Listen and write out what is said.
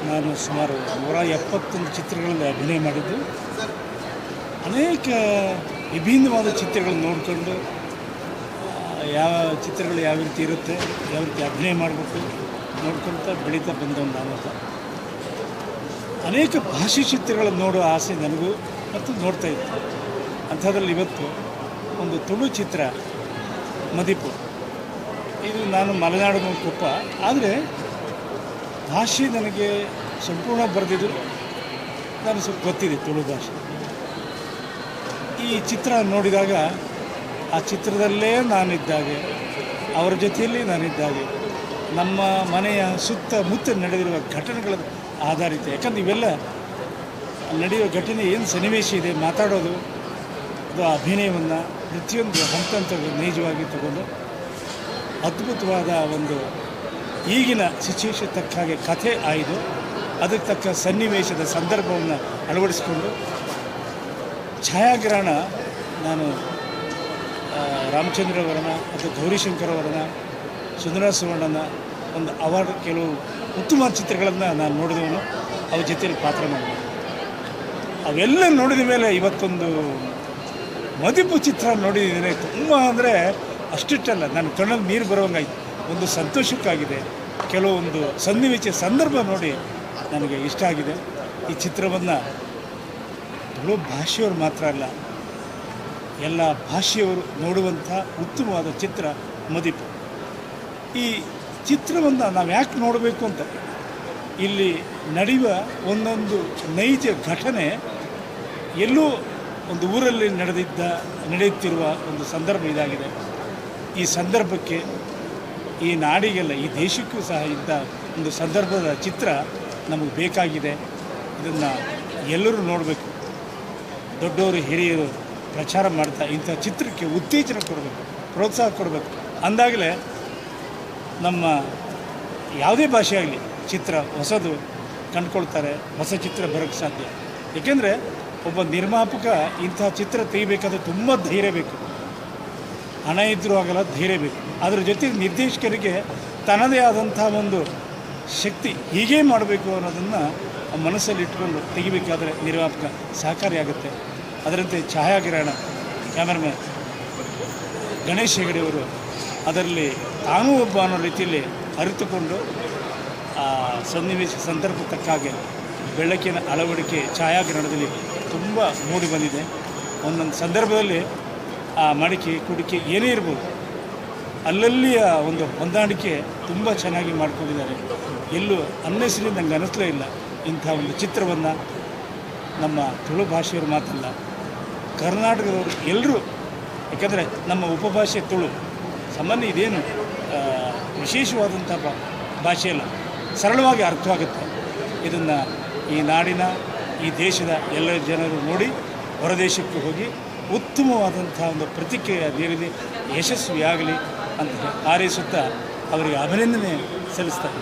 ನಾನು ಸುಮಾರು 171 ಚಿತ್ರಗಳಲ್ಲಿ ಅಭಿನಯ ಮಾಡಿದ್ದು. ಅನೇಕ ವಿಭಿನ್ನವಾದ ಚಿತ್ರಗಳನ್ನು ನೋಡಿಕೊಂಡು ಯಾವ ಚಿತ್ರಗಳು ಯಾವ ರೀತಿ ಇರುತ್ತೆ, ಯಾವ ರೀತಿ ಅಭಿನಯ ಮಾಡಬೇಕು ನೋಡ್ಕೊಳ್ತಾ ಬೆಳೀತಾ ಬಂದವನು ನಾನು. ಅನೇಕ ಭಾಷೆ ಚಿತ್ರಗಳನ್ನು ನೋಡೋ ಆಸೆ ನನಗೂ ಮತ್ತು ನೋಡ್ತಾ ಇತ್ತು. ಅಂಥದ್ರಲ್ಲಿ ಇವತ್ತು ಒಂದು ತುಳು ಚಿತ್ರ ಮದಿಪು. ಇದು ನಾನು ಮಲೆನಾಡು ಕೊಪ್ಪ, ಆದರೆ ಭಾಷೆ ನನಗೆ ಸಂಪೂರ್ಣ ಬರೆದಿದ್ದು ನಾನು ಸ್ವಲ್ಪ ಗೊತ್ತಿದೆ ತುಳು ಭಾಷೆ. ಈ ಚಿತ್ರ ನೋಡಿದಾಗ ಆ ಚಿತ್ರದಲ್ಲೇ ನಾನಿದ್ದಾಗೆ, ಅವರ ಜೊತೆಯಲ್ಲಿ ನಾನಿದ್ದಾಗೆ, ನಮ್ಮ ಮನೆಯ ಸುತ್ತಮುತ್ತ ನಡೆದಿರುವ ಘಟನೆಗಳ ಆಧಾರಿತ. ಯಾಕಂದ್ರೆ ಇವೆಲ್ಲ ನಡೆಯುವ ಘಟನೆ ಏನು ಸನ್ನಿವೇಶ ಇದೆ, ಮಾತಾಡೋದು, ಅದು ಅಭಿನಯವನ್ನು ಪ್ರತಿಯೊಂದು ಹಂತ ನೈಜವಾಗಿ ತಗೊಂಡು ಅದ್ಭುತವಾದ ಒಂದು ಈಗಿನ ಸಿಚುವೇಶನ್ ತಕ್ಕ ಹಾಗೆ ಕಥೆ ಆಯ್ದು ಅದಕ್ಕೆ ತಕ್ಕ ಸನ್ನಿವೇಶದ ಸಂದರ್ಭವನ್ನು ಅಳವಡಿಸಿಕೊಂಡು ಛಾಯಾಗ್ರಹಣ ನಾನು ರಾಮಚಂದ್ರ ಅವರನ್ನ ಅಥವಾ ಗೌರಿಶಂಕರ್ ಅವರನ್ನ, ಸುಂದರ ಸುವರ್ಣನ ಒಂದು ಅವಾರ್ಡ್ ಕೆಲವು ಉತ್ತಮ ಚಿತ್ರಗಳನ್ನು ನಾನು ನೋಡಿದವನು, ಅವ್ರ ಜೊತೆಯಲ್ಲಿ ಪಾತ್ರ ಮಾಡಿದೆ. ಅವೆಲ್ಲ ನೋಡಿದ ಮೇಲೆ ಇವತ್ತೊಂದು ಮದಿಪು ಚಿತ್ರ ನೋಡಿದ್ದೀನಿ. ತುಂಬ ಅಂದರೆ ಅಷ್ಟಿಷ್ಟಲ್ಲ, ನನ್ನ ಕಣ್ಣಲ್ಲಿ ನೀರು ಬರೋಂಗಾಯ್ತು. ಒಂದು ಸಂತೋಷಕ್ಕಾಗಿದೆ, ಕೆಲವೊಂದು ಸನ್ನಿವೇಶ ಸಂದರ್ಭ ನೋಡಿ ನನಗೆ ಇಷ್ಟ ಆಗಿದೆ. ಈ ಚಿತ್ರವನ್ನು ತುಳು ಭಾಷೆಯವರು ಮಾತ್ರ ಅಲ್ಲ, ಎಲ್ಲ ಭಾಷೆಯವರು ನೋಡುವಂಥ ಉತ್ತಮವಾದ ಚಿತ್ರ ಮದಿಪು. ಈ ಚಿತ್ರವನ್ನು ನಾವು ಯಾಕೆ ನೋಡಬೇಕು ಅಂತ, ಇಲ್ಲಿ ನಡೆಯುವ ಒಂದೊಂದು ನೈಜ ಘಟನೆ ಎಲ್ಲೂ ಒಂದು ಊರಲ್ಲಿ ನಡೆಯುತ್ತಿರುವ ಒಂದು ಸಂದರ್ಭ ಇದಾಗಿದೆ. ಈ ಸಂದರ್ಭಕ್ಕೆ, ಈ ನಾಡಿಗೆಲ್ಲ, ಈ ದೇಶಕ್ಕೂ ಸಹ ಇಂಥ ಒಂದು ಸಂದರ್ಭದ ಚಿತ್ರ ನಮಗೆ ಬೇಕಾಗಿದೆ. ಇದನ್ನು ಎಲ್ಲರೂ ನೋಡಬೇಕು. ದೊಡ್ಡವರು ಹಿರಿಯರು ಪ್ರಚಾರ ಮಾಡ್ತಾ ಇಂಥ ಚಿತ್ರಕ್ಕೆ ಉತ್ತೇಜನ ಕೊಡಬೇಕು, ಪ್ರೋತ್ಸಾಹ ಕೊಡಬೇಕು. ಅಂದಾಗಲೇ ನಮ್ಮ ಯಾವುದೇ ಭಾಷೆ ಆಗಲಿ ಚಿತ್ರ ಹೊಸದು ಕಂಡುಕೊಳ್ತಾರೆ, ಹೊಸ ಚಿತ್ರ ಬರೋಕ್ಕೆ ಸಾಧ್ಯ. ಏಕೆಂದರೆ ಒಬ್ಬ ನಿರ್ಮಾಪಕ ಇಂಥ ಚಿತ್ರ ತೆಗಿಬೇಕಾದ್ರೆ ತುಂಬ ಧೈರ್ಯ ಬೇಕು. ಹಣ ಇದ್ದರೂ ಆಗಲ್ಲ, ಧೈರ್ಯ ಬೇಕು. ಅದರ ಜೊತೆಗೆ ನಿರ್ದೇಶಕರಿಗೆ ತನ್ನದೇ ಆದಂಥ ಒಂದು ಶಕ್ತಿ, ಹೀಗೇ ಮಾಡಬೇಕು ಅನ್ನೋದನ್ನು ಮನಸ್ಸಲ್ಲಿ ಇಟ್ಕೊಂಡು ತೆಗಿಬೇಕಾದ್ರೆ ನಿರ್ಮಾಪಕ ಸಹಕಾರಿಯಾಗುತ್ತೆ. ಅದರಂತೆ ಛಾಯಾಗ್ರಹಣ ಕ್ಯಾಮರಾಮನ್ ಗಣೇಶ್ ಹೆಗಡೆಯವರು ಅದರಲ್ಲಿ ತಾನೂ ಒಬ್ಬ ಅನ್ನೋ ರೀತಿಯಲ್ಲಿ ಅರಿತುಕೊಂಡು ಆ ಸನ್ನಿವೇಶ ಸಂದರ್ಭ ತಕ್ಕ ಹಾಗೆ ಬೆಳಕಿನ ಅಳವಡಿಕೆ ಛಾಯಾಗ್ರಹಣದಲ್ಲಿ ತುಂಬ ಮೂಡಿ ಬಂದಿದೆ. ಒಂದೊಂದು ಸಂದರ್ಭದಲ್ಲಿ ಆ ಮಡಿಕೆ ಕುಡಿಕೆ ಏನೇ ಇರ್ಬೋದು, ಅಲ್ಲಲ್ಲಿಯ ಒಂದು ಹೊಂದಾಣಿಕೆ ತುಂಬ ಚೆನ್ನಾಗಿ ಮಾಡ್ಕೊಂಡಿದ್ದಾರೆ. ಎಲ್ಲೂ ಅನ್ನೆಸರಿ ನಂಗೆ ಅನ್ನಿಸ್ಲೇ ಇಲ್ಲ. ಇಂಥ ಒಂದು ಚಿತ್ರವನ್ನು ನಮ್ಮ ತುಳು ಭಾಷೆಯವರು ಮಾತಲ್ಲ, ಕರ್ನಾಟಕದವರು ಎಲ್ಲರೂ, ಯಾಕಂದರೆ ನಮ್ಮ ಉಪಭಾಷೆ ತುಳು, ಸಾಮಾನ್ಯ ಇದೇನು ವಿಶೇಷವಾದಂಥ ಭಾಷೆ ಅಲ್ಲ, ಸರಳವಾಗಿ ಅರ್ಥವಾಗುತ್ತೆ. ಇದನ್ನು ಈ ನಾಡಿನ, ಈ ದೇಶದ ಎಲ್ಲ ಜನರು ನೋಡಿ ಹೊರದೇಶಕ್ಕೆ ಹೋಗಿ ಉತ್ತಮವಾದಂಥ ಒಂದು ಪ್ರತಿಕ್ರಿಯೆ ನೀಡಲಿ, ಯಶಸ್ವಿಯಾಗಲಿ ಅಂತ ಹಾರೈಸುತ್ತಾ ಅವರಿಗೆ ಅಭಿನಂದನೆ ಸಲ್ಲಿಸ್ತಾರೆ.